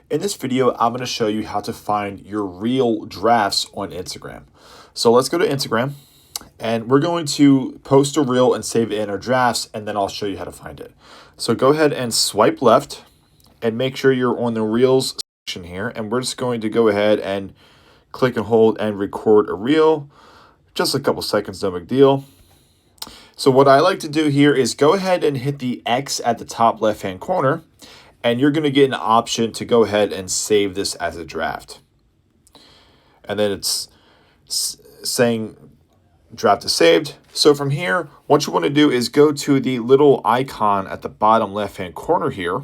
In this video, I'm going to show you how to find your reel drafts on Instagram. So let's go to Instagram and we're going to post a reel and save it in our drafts, and then I'll show you how to find it. So go ahead and swipe left and make sure you're on the reels section here. And we're just going to go ahead and click and hold and record a reel. Just a couple seconds, no big deal. So what I like to do here is go ahead and hit the X at the top left-hand corner, and you're going to get an option to go ahead and save this as a draft. And then it's saying draft is saved. So from here, what you want to do is go to the little icon at the bottom left-hand corner here.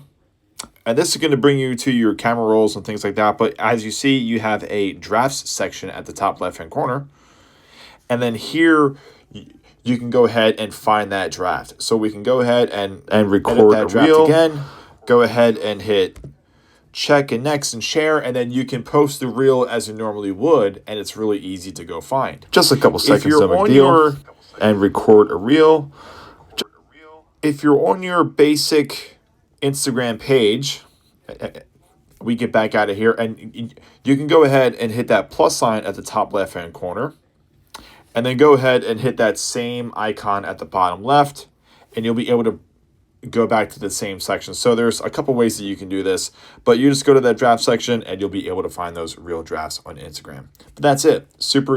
And this is going to bring you to your camera rolls and things like that. But as you see, you have a drafts section at the top left-hand corner. And then here, you can go ahead and find that draft. So we can go ahead and record that draft again. Go ahead and hit check and next and share, and then you can post the reel as you normally would, and it's really easy to go find. Just a couple seconds, no big deal. And record a reel. If you're on your basic Instagram page, we get back out of here, and you can go ahead and hit that plus sign at the top left-hand corner. And then go ahead and hit that same icon at the bottom left, and you'll be able to go back to the same section. So there's a couple ways that you can do this, but you just go to that draft section and you'll be able to find those reel drafts on Instagram. But that's it. Super